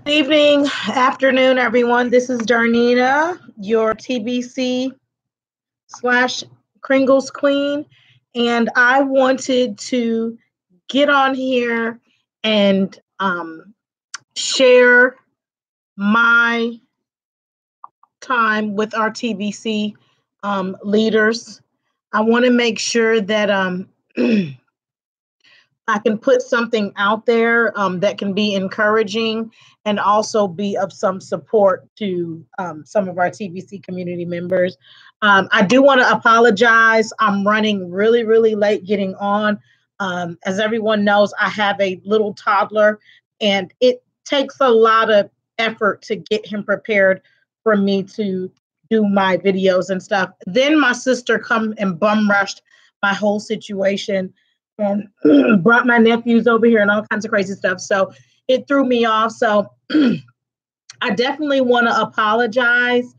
Good evening, afternoon, everyone. This is Darnina, your TBC slash Kringles queen. And I wanted to get on here and share my time with our TBC leaders. I want to make sure that I can put something out there that can be encouraging and also be of some support to some of our TBC community members. I do want to apologize. I'm running really, really late getting on. As everyone knows, I have a little toddler, and it takes a lot of effort to get him prepared for me to do my videos and stuff. Then my sister come and bum rushed my whole situation and brought my nephews over here and all kinds of crazy stuff. So it threw me off. So I definitely want to apologize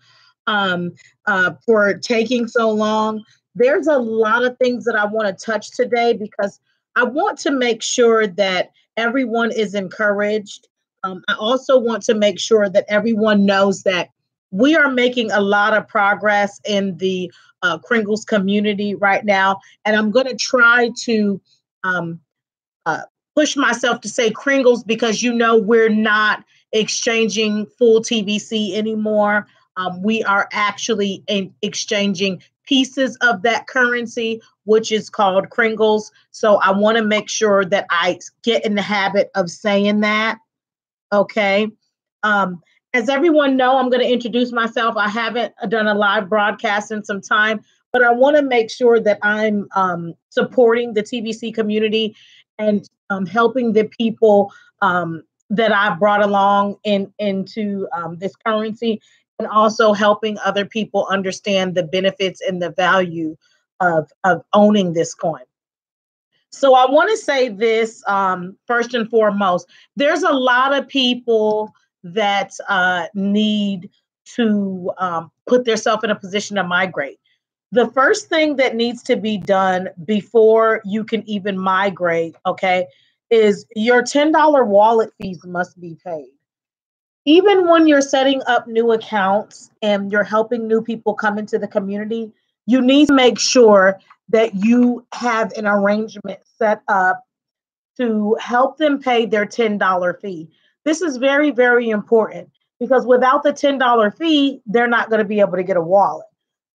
for taking so long. There's a lot of things that I want to touch today because I want to make sure that everyone is encouraged. I also want to make sure that everyone knows that we are making a lot of progress in the Kringles community right now. And I'm going to try to um, push myself to say Kringles because we're not exchanging full TBC anymore. We are actually exchanging pieces of that currency, which is called Kringles. So I want to make sure that I get in the habit of saying that. Okay. Um, as everyone know, I'm going to introduce myself. I haven't done a live broadcast in some time, but I want to make sure that I'm supporting the TBC community and helping the people that I brought along into this currency, and also helping other people understand the benefits and the value of owning this coin. So I want to say this first and foremost. There's a lot of people that need to put themselves in a position to migrate. The first thing that needs to be done before you can even migrate, okay, is your $10 wallet fees must be paid. Even when you're setting up new accounts and you're helping new people come into the community, you need to make sure that you have an arrangement set up to help them pay their $10 fee. This is very, very important because without the $10 fee, they're not going to be able to get a wallet.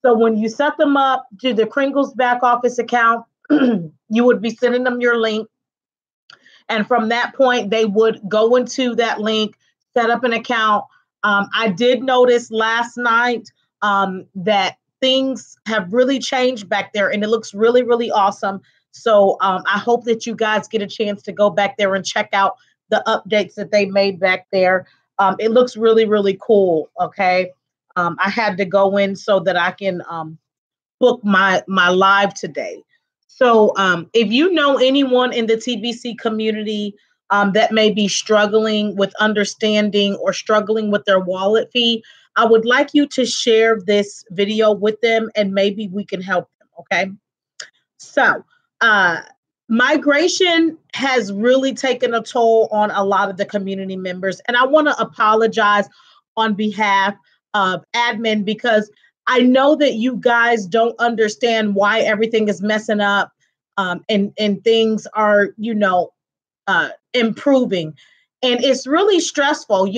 So when you set them up to the Kringles back office account, you would be sending them your link. And from that point, they would go into that link, set up an account. I did notice last night that things have really changed back there, and it looks really, really awesome. So I hope that you guys get a chance to go back there and check out the updates that they made back there. It looks really, really cool. Okay. I had to go in so that I can book my live today. So if you know anyone in the TBC community that may be struggling with understanding or struggling with their wallet fee, I would like you to share this video with them and maybe we can help them. Okay. So migration has really taken a toll on a lot of the community members. And I want to apologize on behalf of admin because I know that you guys don't understand why everything is messing up and things are, improving. And it's really stressful,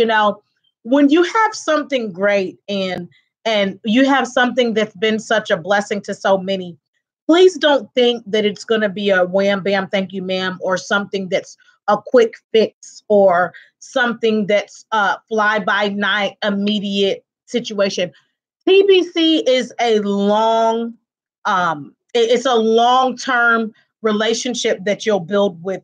when you have something great and you have something that's been such a blessing to so many. Please don't think that it's going to be a wham, bam, thank you, ma'am, or something that's a quick fix or something that's fly by night, immediate situation. TBC is it's a long-term relationship that you'll build with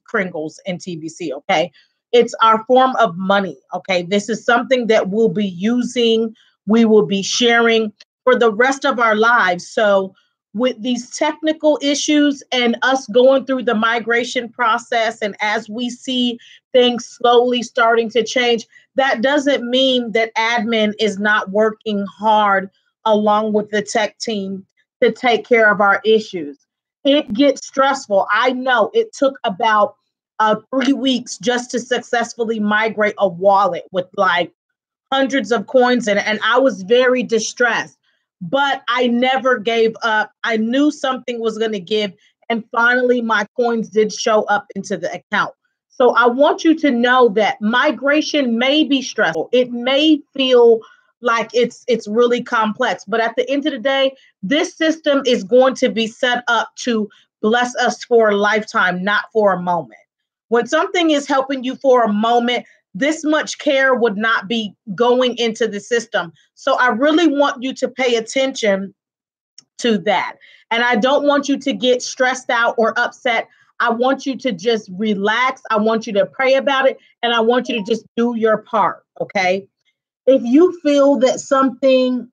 Kringles and TBC. Okay, it's our form of money. Okay, this is something that we'll be using, we will be sharing for the rest of our lives. So with these technical issues and us going through the migration process, and as we see things slowly starting to change, that doesn't mean that admin is not working hard along with the tech team to take care of our issues. It gets stressful. I know it took about 3 weeks just to successfully migrate a wallet with like hundreds of coins in it. And I was very distressed, but I never gave up. I knew something was going to give. And finally, my coins did show up into the account. So I want you to know that migration may be stressful. It may feel like it's really complex, but at the end of the day, this system is going to be set up to bless us for a lifetime, not for a moment. When something is helping you for a moment, this much care would not be going into the system. So I really want you to pay attention to that. And I don't want you to get stressed out or upset. I want you to just relax. I want you to pray about it. And I want you to just do your part. Okay. If you feel that something,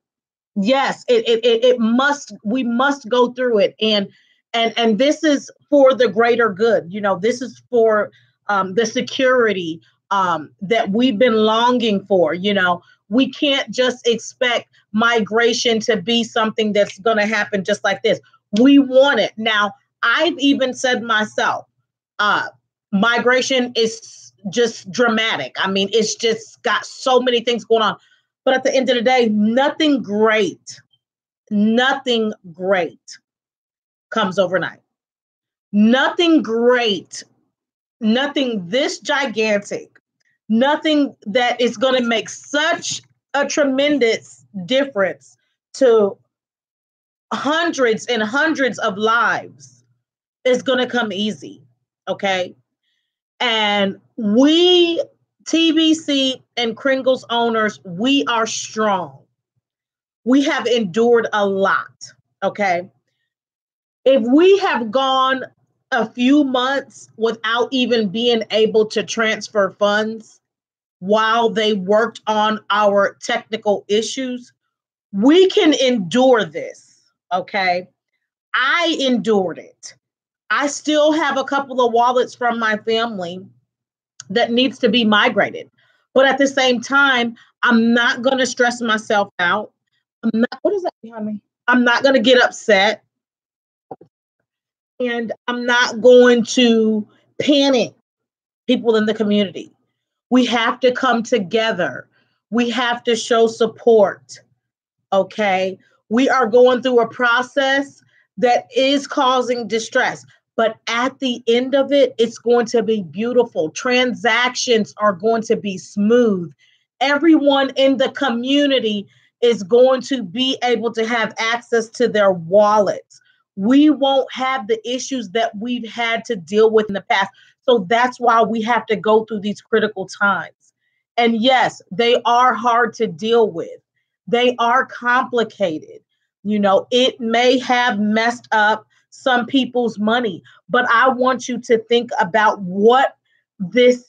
yes, it must, we must go through it. And this is for the greater good. You know, this is for the security that we've been longing for. You know, we can't just expect migration to be something that's going to happen just like this. We want it. Now, I've even said myself, migration is just dramatic. I mean, it's just got so many things going on. But at the end of the day, nothing great comes overnight. Nothing great, nothing this gigantic, nothing that is going to make such a tremendous difference to hundreds and hundreds of lives is going to come easy. Okay. And we, TBC and Kringles owners, we are strong. We have endured a lot. Okay. If we have gone a few months without even being able to transfer funds while they worked on our technical issues, we can endure this. Okay. I endured it. I still have a couple of wallets from my family that needs to be migrated. But at the same time, I'm not going to stress myself out. I'm not, what is that behind me? I'm not going to get upset. And I'm not going to panic people in the community. We have to come together. We have to show support. Okay. We are going through a process that is causing distress. But at the end of it, it's going to be beautiful. Transactions are going to be smooth. Everyone in the community is going to be able to have access to their wallets. We won't have the issues that we've had to deal with in the past. So that's why we have to go through these critical times. And yes, they are hard to deal with. They are complicated. You know, it may have messed up some people's money, but I want you to think about what this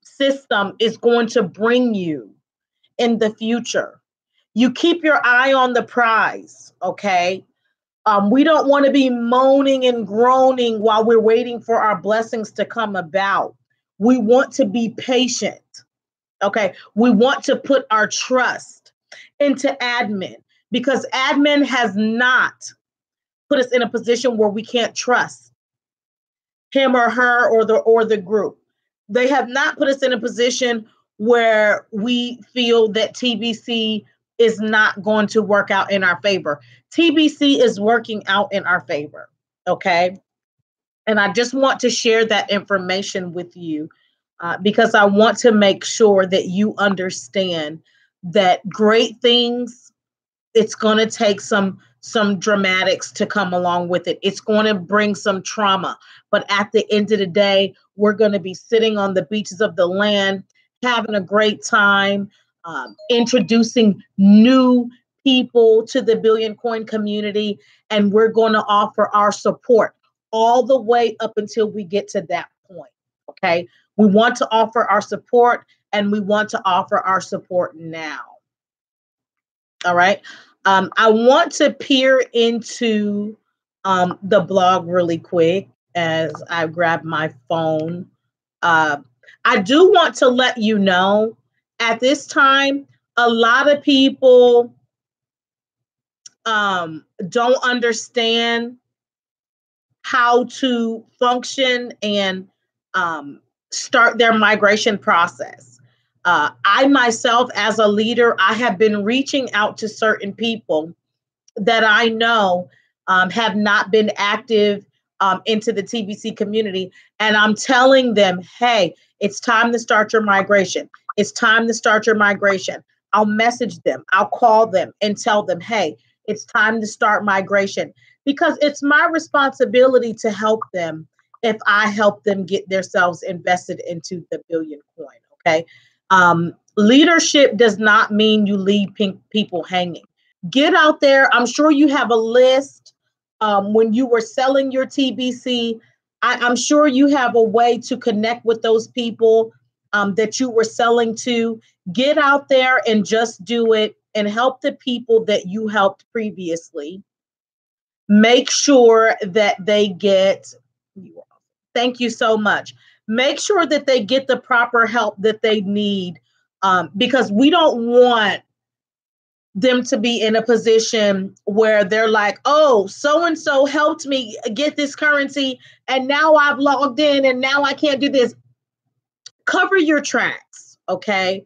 system is going to bring you in the future. You keep your eye on the prize, okay? We don't want to be moaning and groaning while we're waiting for our blessings to come about. We want to be patient, okay? We want to put our trust into admin because admin has not put us in a position where we can't trust him or her or the group. They have not put us in a position where we feel that TBC is not going to work out in our favor. TBC is working out in our favor, okay? And I just want to share that information with you because I want to make sure that you understand that great things, it's going to take some dramatics to come along with it. It's going to bring some trauma. But at the end of the day, we're going to be sitting on the beaches of the land, having a great time, introducing new people to the Billion Coin community. And we're going to offer our support all the way up until we get to that point. Okay. We want to offer our support and we want to offer our support now. All right. I want to peer into the blog really quick as I grab my phone. I do want to let you know at this time, a lot of people don't understand how to function and start their migration process. I myself, as a leader, I have been reaching out to certain people that I know have not been active into the TBC community. And I'm telling them, hey, it's time to start your migration. It's time to start your migration. I'll message them, I'll call them and tell them, hey, it's time to start migration, because it's my responsibility to help them if I help them get themselves invested into the billion coin. Okay. Leadership does not mean you leave people hanging. Get out there. I'm sure you have a list when you were selling your TBC. I'm sure you have a way to connect with those people that you were selling to. Get out there and just do it and help the people that you helped previously. Make sure that they get, thank you so much. Make sure that they get the proper help that they need, because we don't want them to be in a position where they're like, oh, so-and-so helped me get this currency and now I've logged in and now I can't do this. Cover your tracks, okay?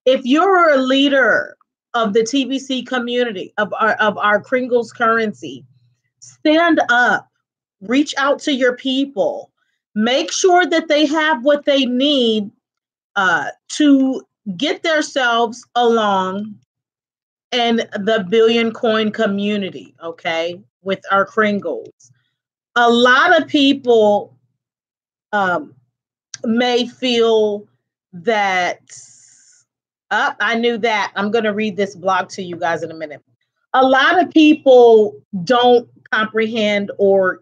If you're a leader of the TBC community, of our Kringles currency, stand up, reach out to your people, make sure that they have what they need to get themselves along in the billion coin community, okay, with our Kringles. A lot of people may feel that, I knew that. I'm going to read this blog to you guys in a minute. A lot of people don't comprehend or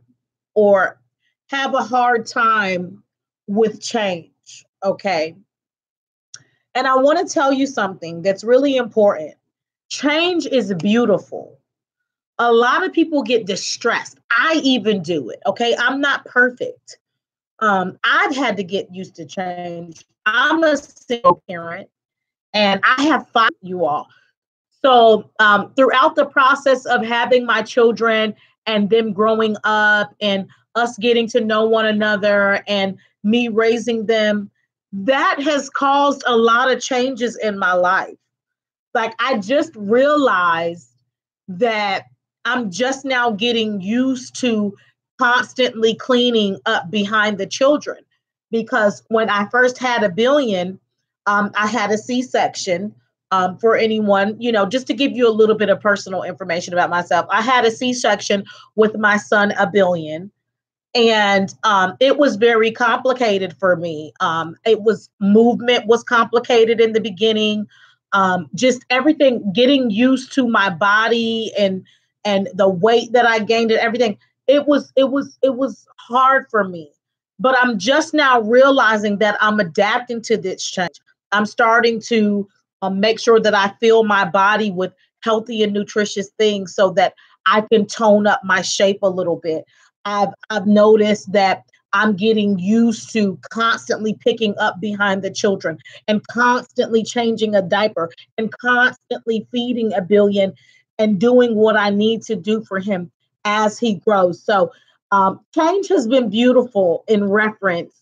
have a hard time with change, okay? And I want to tell you something that's really important. Change is beautiful. A lot of people get distressed. I even do it, okay? I'm not perfect. I've had to get used to change. I'm a single parent and I have 5 you all. So throughout the process of having my children and them growing up and us getting to know one another and me raising them, that has caused a lot of changes in my life. Like, I just realized that I'm just now getting used to constantly cleaning up behind the children. Because when I first had a billion, I had a C-section. For anyone, just to give you a little bit of personal information about myself, I had a C-section with my son, a billion. And it was very complicated for me. Movement was complicated in the beginning. Just everything, getting used to my body and the weight that I gained and everything. It was hard for me. But I'm just now realizing that I'm adapting to this change. I'm starting to make sure that I fill my body with healthy and nutritious things so that I can tone up my shape a little bit. I've noticed that I'm getting used to constantly picking up behind the children and constantly changing a diaper and constantly feeding a billion and doing what I need to do for him as he grows. So change has been beautiful in reference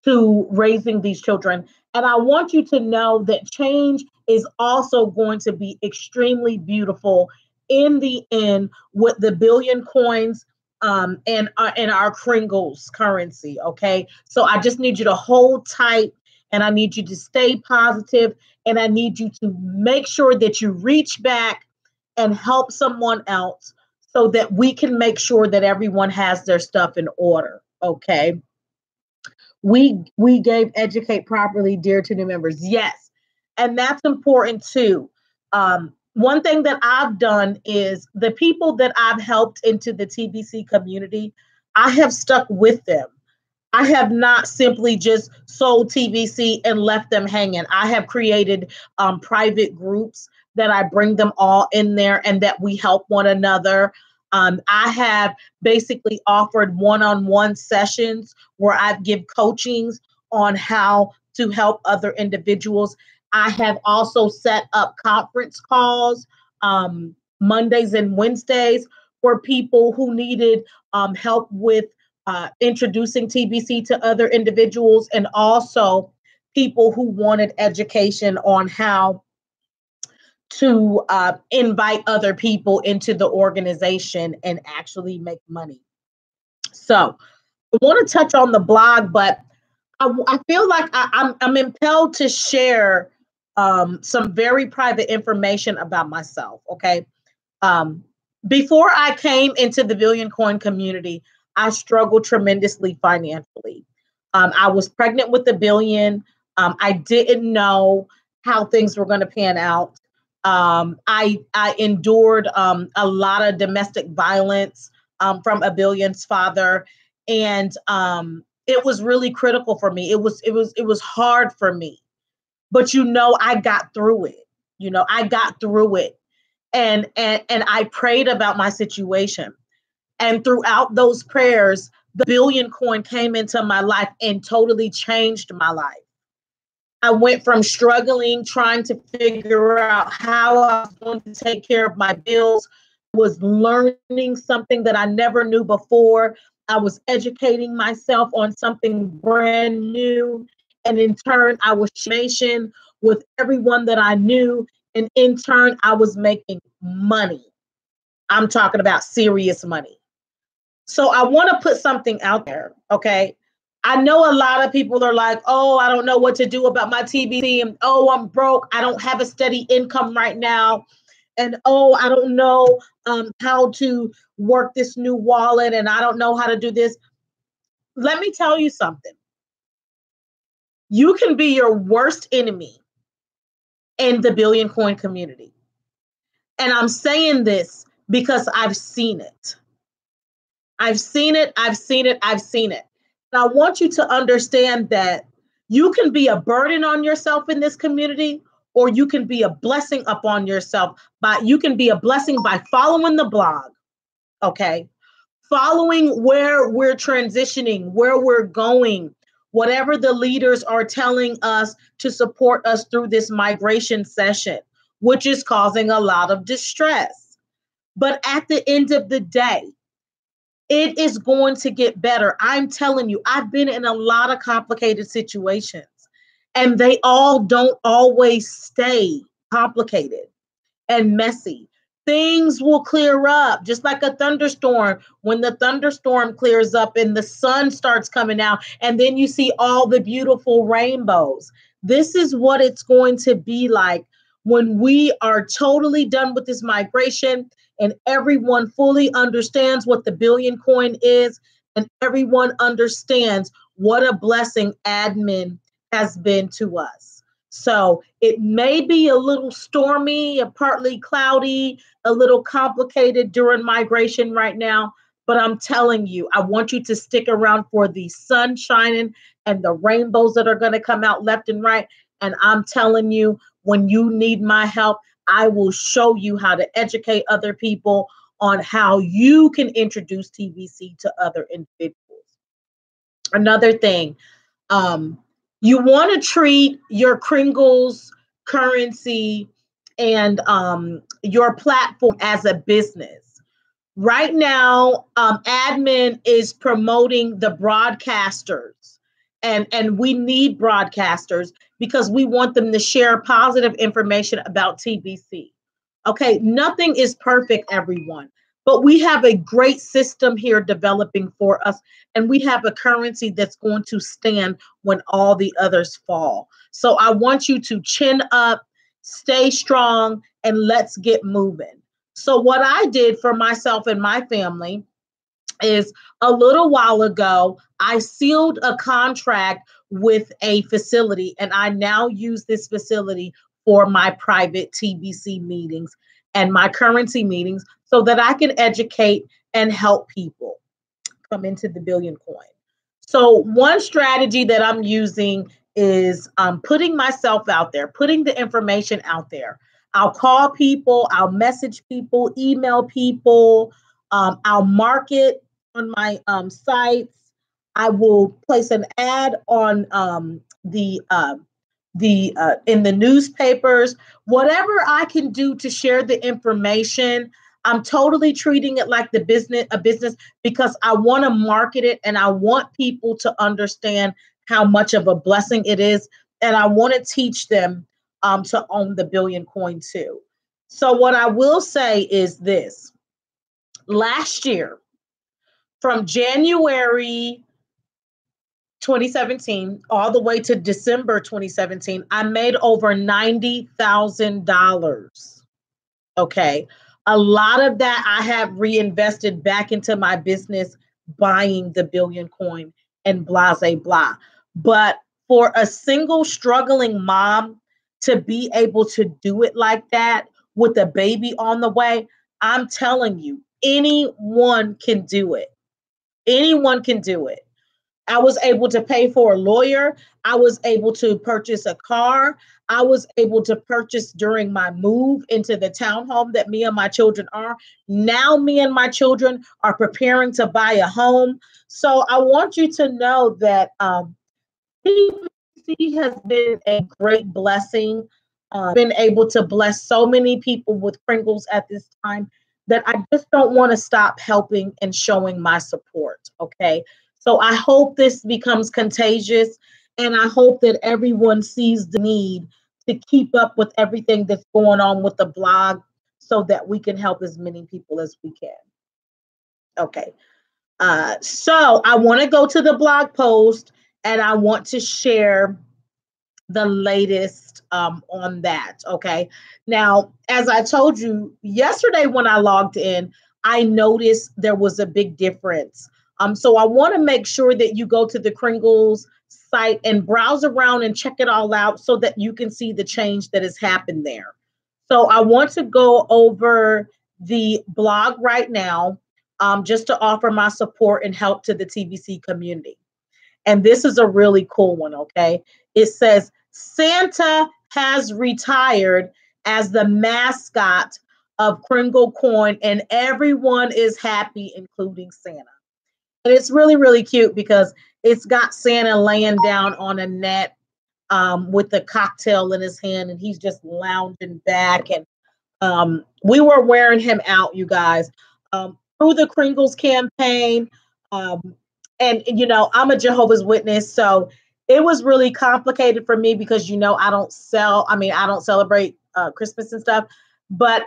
to raising these children. And I want you to know that change is also going to be extremely beautiful in the end with the billion coins and our Kringles currency. Okay. So I just need you to hold tight and I need you to stay positive and I need you to make sure that you reach back and help someone else so that we can make sure that everyone has their stuff in order. Okay. We gave educate properly, dear to new members. Yes. And that's important too. One thing that I've done is the people that I've helped into the TBC community, I have stuck with them. I have not simply just sold TBC and left them hanging. I have created private groups that I bring them all in there and that we help one another. I have basically offered one-on-one sessions where I give coachings on how to help other individuals. I have also set up conference calls Mondays and Wednesdays for people who needed help with introducing TBC to other individuals, and also people who wanted education on how to invite other people into the organization and actually make money. So I want to touch on the blog, but I feel like I'm impelled to share some very private information about myself. Okay. Before I came into the Billion Coin community, I struggled tremendously financially. I was pregnant with a billion. I didn't know how things were going to pan out. I endured a lot of domestic violence from a billion's father, and it was really critical for me. It was hard for me, but I got through it. I got through it, and I prayed about my situation. And throughout those prayers, the billion coin came into my life and totally changed my life. I went from struggling, trying to figure out how I was going to take care of my bills, was learning something that I never knew before. I was educating myself on something brand new. And in turn, I was sharing with everyone that I knew. And in turn, I was making money. I'm talking about serious money. So I want to put something out there, okay? I know a lot of people are like, oh, I don't know what to do about my TBC, and oh, I'm broke. I don't have a steady income right now. And oh, I don't know how to work this new wallet, and I don't know how to do this. Let me tell you something. You can be your worst enemy in the billion coin community. And I'm saying this because I've seen it. I've seen it. I've seen it. I've seen it. And I want you to understand that you can be a burden on yourself in this community, or you can be a blessing upon yourself. You can be a blessing by following the blog, okay? Following where we're transitioning, where we're going, whatever the leaders are telling us to support us through this migration session, which is causing a lot of distress. But at the end of the day, it is going to get better. I'm telling you, I've been in a lot of complicated situations, and they all don't always stay complicated and messy. Things will clear up, just like a thunderstorm. When the thunderstorm clears up and the sun starts coming out, and then you see all the beautiful rainbows. This is what it's going to be like when we are totally done with this migration, and everyone fully understands what the billion coin is, and everyone understands what a blessing admin has been to us. So it may be a little stormy, partly cloudy, a little complicated during migration right now, but I'm telling you, I want you to stick around for the sun shining and the rainbows that are going to come out left and right. And I'm telling you, when you need my help, I will show you how to educate other people on how you can introduce TBC to other individuals. Another thing, you want to treat your Kringles currency and your platform as a business. Right now, admin is promoting the broadcasters, and we need broadcasters because we want them to share positive information about TBC. Okay, nothing is perfect, everyone, but we have a great system here developing for us, and we have a currency that's going to stand when all the others fall. So I want you to chin up, stay strong, and let's get moving. So what I did for myself and my family is a little while ago, I sealed a contract with a facility, and I now use this facility for my private TBC meetings and my currency meetings so that I can educate and help people come into the billion coin. So one strategy that I'm using is putting myself out there, putting the information out there. I'll call people, I'll message people, email people, I'll market on my sites. I will place an ad on the in the newspapers. Whatever I can do to share the information, I'm totally treating it like a business because I want to market it and I want people to understand how much of a blessing it is. And I want to teach them to own the billion coin too. So what I will say is this. Last year, from January 2017 all the way to December 2017, I made over $90,000. Okay. A lot of that I have reinvested back into my business, buying the billion coin and blah, blah, blah. But for a single struggling mom to be able to do it like that with a baby on the way, I'm telling you, anyone can do it. Anyone can do it. I was able to pay for a lawyer. I was able to purchase a car. I was able to purchase during my move into the townhome that me and my children are. Now, me and my children are preparing to buy a home. So I want you to know that TBC has been a great blessing. Been able to bless so many people with Kringles at this time that I just don't want to stop helping and showing my support. Okay. So I hope this becomes contagious and I hope that everyone sees the need to keep up with everything that's going on with the blog so that we can help as many people as we can. Okay. So I want to go to the blog post and I want to share the latest on that. Okay. Now, as I told you yesterday when I logged in, I noticed there was a big difference. So I want to make sure that you go to the Kringles site and browse around and check it all out so that you can see the change that has happened there. So I want to go over the blog right now just to offer my support and help to the TBC community. And this is a really cool one, okay? It says, Santa has retired as the mascot of Kringle Coin, and everyone is happy, including Santa. And it's really, really cute because it's got Santa laying down on a net with a cocktail in his hand, and he's just lounging back. And we were wearing him out, you guys, through the Kringles campaign. And, you know, I'm a Jehovah's Witness, so it was really complicated for me because, you know, I don't celebrate Christmas and stuff. But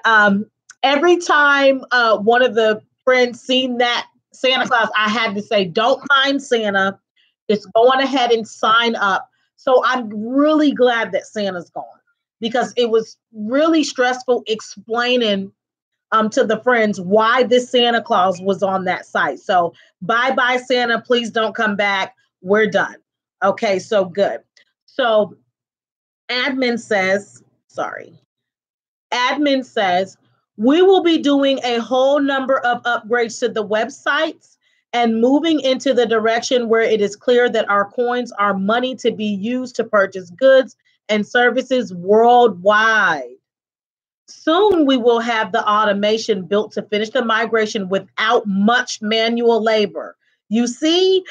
every time one of the friends seen that Santa Claus, I had to say, don't mind Santa. Just go on ahead and sign up. So I'm really glad that Santa's gone because it was really stressful explaining to the friends why this Santa Claus was on that site. So bye-bye, Santa. Please don't come back. We're done. Okay, so good. So admin says, we will be doing a whole number of upgrades to the websites and moving into the direction where it is clear that our coins are money to be used to purchase goods and services worldwide. Soon we will have the automation built to finish the migration without much manual labor. You see,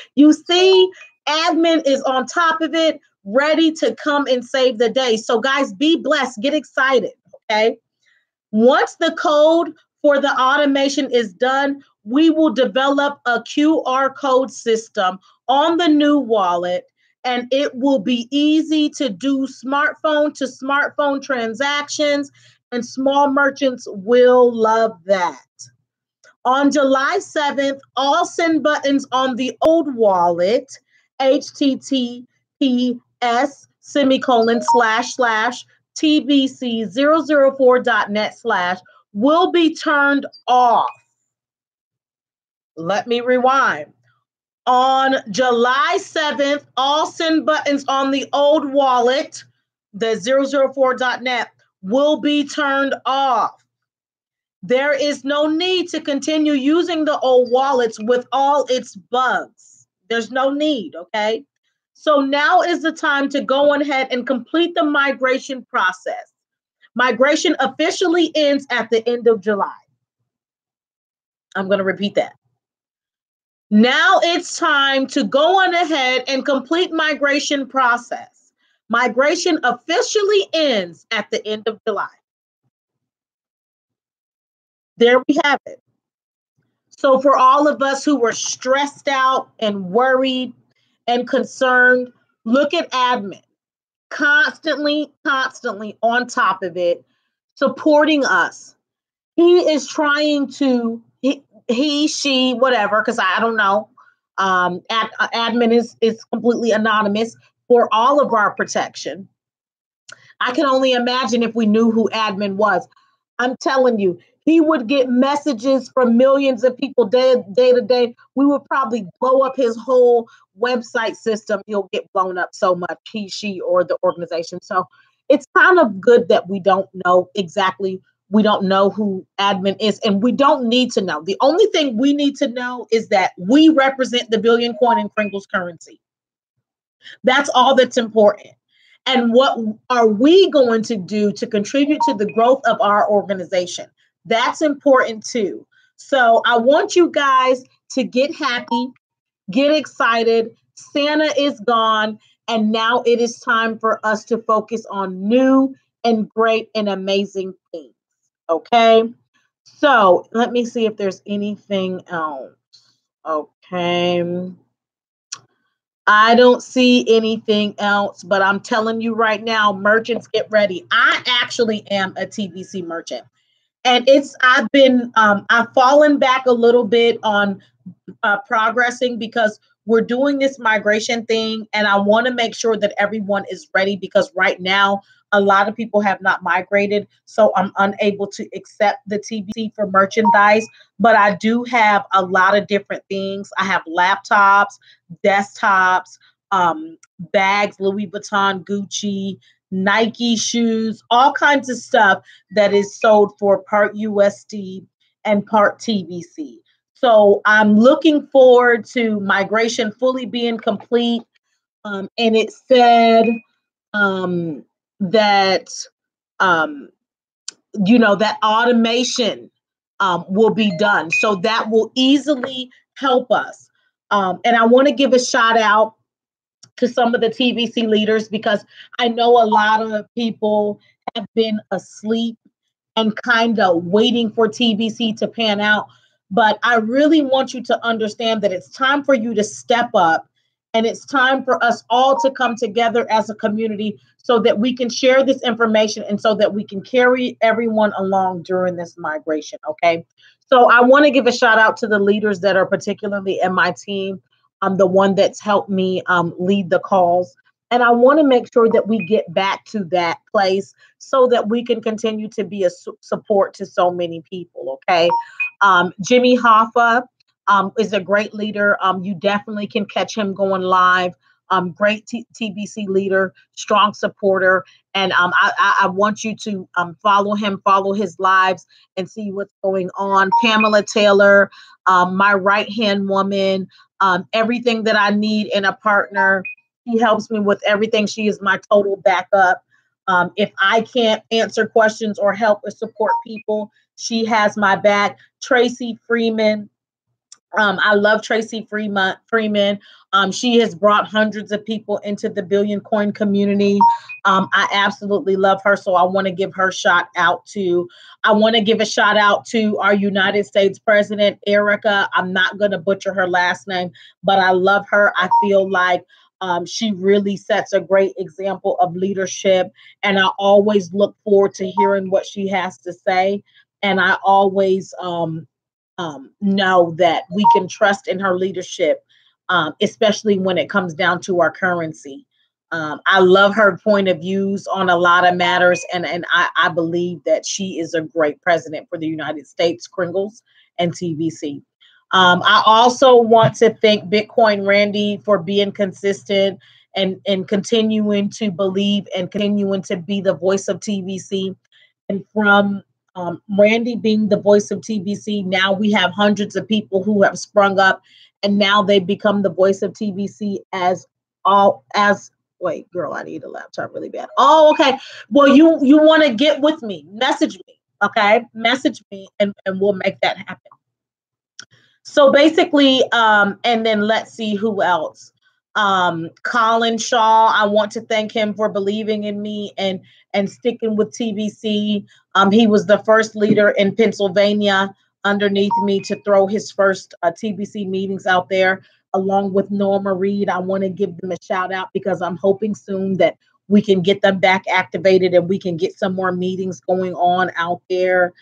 admin is on top of it, ready to come and save the day. So guys, be blessed, get excited, okay? Once the code for the automation is done, we will develop a QR code system on the new wallet, and it will be easy to do smartphone to smartphone transactions, and small merchants will love that. On July 7th, all send buttons on the old wallet, https tbc004.net/ will be turned off. Let me rewind. On July 7th, all send buttons on the old wallet, the 004.net, will be turned off. There is no need to continue using the old wallets with all its bugs. There's no need, okay? So now is the time to go ahead and complete the migration process. Migration officially ends at the end of July. I'm going to repeat that. Now it's time to go on ahead and complete migration process. Migration officially ends at the end of July. There we have it. So for all of us who were stressed out and worried and concerned, look at admin constantly on top of it, supporting us. He is trying to, she, whatever, because I don't know. Admin is completely anonymous for all of our protection. I can only imagine if we knew who admin was. I'm telling you, he would get messages from millions of people day to day. We would probably blow up his whole website system. He'll get blown up so much, he, she, or the organization. So it's kind of good that we don't know exactly. We don't know who admin is, and we don't need to know. The only thing we need to know is that we represent the billion coin and Kringles currency. That's all that's important. And what are we going to do to contribute to the growth of our organization? That's important too. So I want you guys to get happy, get excited. Santa is gone, and now it is time for us to focus on new and great and amazing things. Okay? So let me see if there's anything else. Okay. I don't see anything else, but I'm telling you right now, merchants, get ready. I actually am a TBC merchant. And I've fallen back a little bit on progressing because we're doing this migration thing. And I want to make sure that everyone is ready because right now, a lot of people have not migrated. So I'm unable to accept the TBC for merchandise. But I do have a lot of different things. I have laptops, desktops, bags, Louis Vuitton, Gucci, Nike shoes, all kinds of stuff that is sold for part USD and part TBC. So I'm looking forward to migration fully being complete. And it said that, um, that automation will be done. So that will easily help us. And I want to give a shout out to some of the TBC leaders because I know a lot of people have been asleep and kind of waiting for TBC to pan out. But I really want you to understand that it's time for you to step up and it's time for us all to come together as a community so that we can share this information and so that we can carry everyone along during this migration, okay? So I want to give a shout out to the leaders that are particularly in my team. I'm the one that's helped me lead the calls. And I want to make sure that we get back to that place so that we can continue to be a support to so many people, okay? Jimmy Hoffa is a great leader. You definitely can catch him going live. Great TBC leader, strong supporter. And I want you to follow him, follow his lives and see what's going on. Pamela Taylor, my right-hand woman, everything that I need in a partner. She helps me with everything. She is my total backup. If I can't answer questions or help or support people, she has my back. Tracy Freeman. I love Tracy Freeman. She has brought hundreds of people into the billion coin community. I absolutely love her. So I want to give her shout out to. I want to give a shout out to our United States President, Erica. I'm not going to butcher her last name, but I love her. I feel like she really sets a great example of leadership. And I always look forward to hearing what she has to say. And I always know that we can trust in her leadership, especially when it comes down to our currency. I love her point of views on a lot of matters, and I believe that she is a great president for the United States, Kringles, and TBC. I also want to thank Bitcoin Randy for being consistent and continuing to believe and continuing to be the voice of TBC. And from Randy being the voice of TBC, now we have hundreds of people who have sprung up, and now they become the voice of TBC wait, girl, I need a laptop really bad. Oh, okay. Well, you want to get with me, message me, okay? Message me and we'll make that happen. So basically, and then let's see who else. Colin Shaw, I want to thank him for believing in me and sticking with TBC. He was the first leader in Pennsylvania underneath me to throw his first TBC meetings out there, along with Norma Reed. I want to give them a shout out because I'm hoping soon that we can get them back activated and we can get some more meetings going on out there.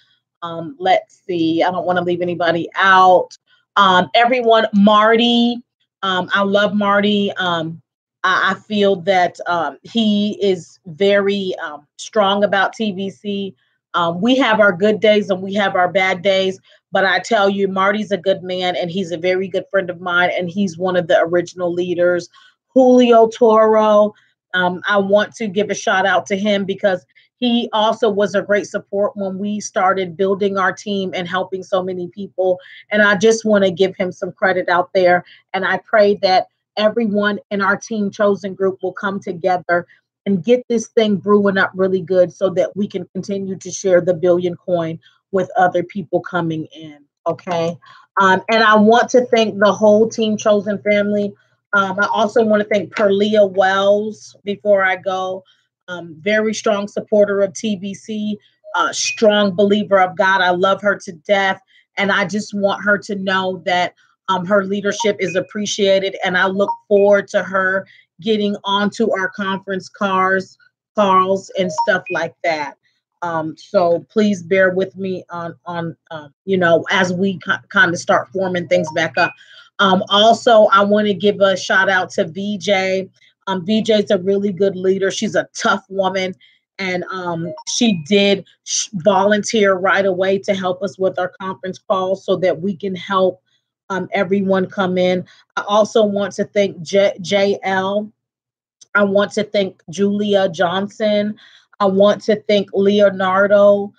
Let's see. I don't want to leave anybody out. Everyone, Marty. I love Marty. I feel that he is very strong about TBC. We have our good days and we have our bad days, but I tell you, Marty's a good man and he's a very good friend of mine and he's one of the original leaders. Julio Toro, I want to give a shout out to him because he also was a great support when we started building our team and helping so many people. And I just want to give him some credit out there. And I pray that everyone in our Team Chosen group will come together and get this thing brewing up really good so that we can continue to share the billion coin with other people coming in. Okay. And I want to thank the whole Team Chosen family. I also want to thank Perlia Wells before I go. Very strong supporter of TBC, strong believer of God. I love her to death. And I just want her to know that her leadership is appreciated. And I look forward to her getting onto our conference calls and stuff like that. So please bear with me on as we kind of start forming things back up. Also, I want to give a shout out to VJ. VJ's a really good leader. She's a tough woman. And she did volunteer right away to help us with our conference calls so that we can help everyone come in. I also want to thank JL. I want to thank Julia Johnson. I want to thank Leonardo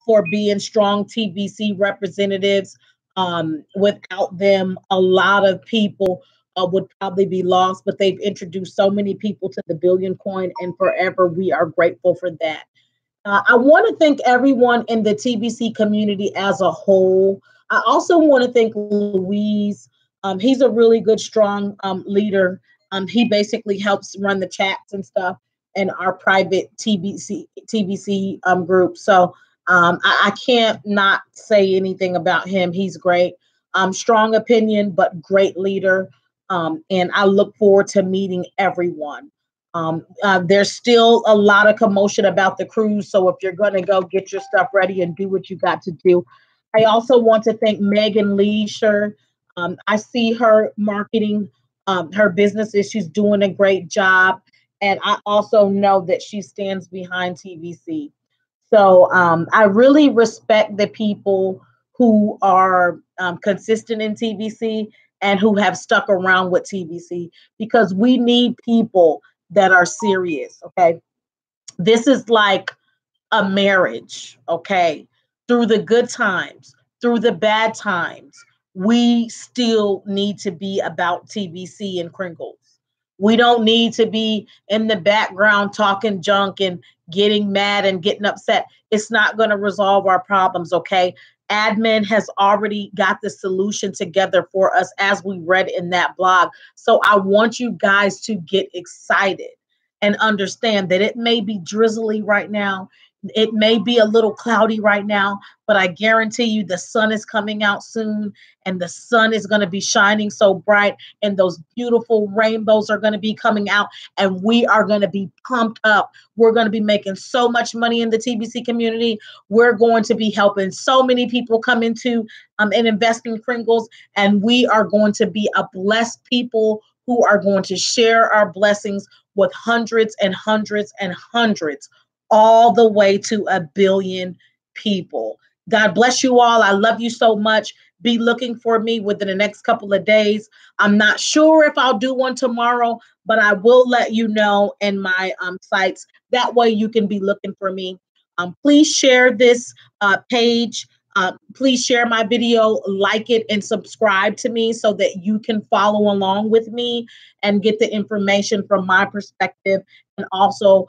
for being strong TBC representatives. Without them, a lot of people would probably be lost, but they've introduced so many people to the billion coin, and forever we are grateful for that. I want to thank everyone in the TBC community as a whole. I also want to thank Louise. He's a really good, strong leader. He helps run the chats and stuff in our private TBC group. So I can't not say anything about him. He's great. Strong opinion, but great leader. And I look forward to meeting everyone. There's still a lot of commotion about the cruise. So if you're going to go, get your stuff ready and do what you got to do. I also want to thank Megan Leisure. I see her marketing her businesses. She's doing a great job. And I also know that she stands behind TBC. So I really respect the people who are consistent in TBC and who have stuck around with TBC because we need people that are serious, okay? This is like a marriage, okay? Through the good times, through the bad times, we still need to be about TBC and Kringles. We don't need to be in the background talking junk and getting mad and getting upset. It's not going to resolve our problems, okay? Admin has already got the solution together for us as we read in that blog. So I want you guys to get excited and understand that it may be drizzly right now. It may be a little cloudy right now, but I guarantee you the sun is coming out soon and the sun is going to be shining so bright and those beautiful rainbows are going to be coming out and we are going to be pumped up. We're going to be making so much money in the TBC community. We're going to be helping so many people come into and invest in Kringles, and we are going to be a blessed people who are going to share our blessings with hundreds and hundreds and hundreds all the way to 1 billion people. God bless you all. I love you so much. Be looking for me within the next couple of days. I'm not sure if I'll do one tomorrow, but I will let you know in my sites. That way you can be looking for me. Please share this page. Please share my video, like it, and subscribe to me so that you can follow along with me and get the information from my perspective and also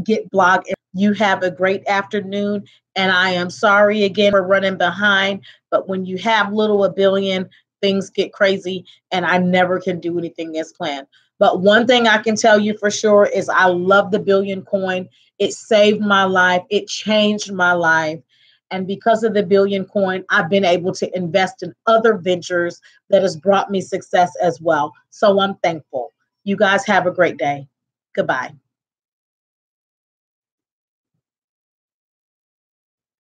get blog. You have a great afternoon, and I am sorry again for running behind, but when you have little 1 billion, things get crazy and I never can do anything as planned. But one thing I can tell you for sure is I love the Billion coin. It saved my life. It changed my life. And because of the Billion coin, I've been able to invest in other ventures that has brought me success as well. So I'm thankful. You guys have a great day. Goodbye.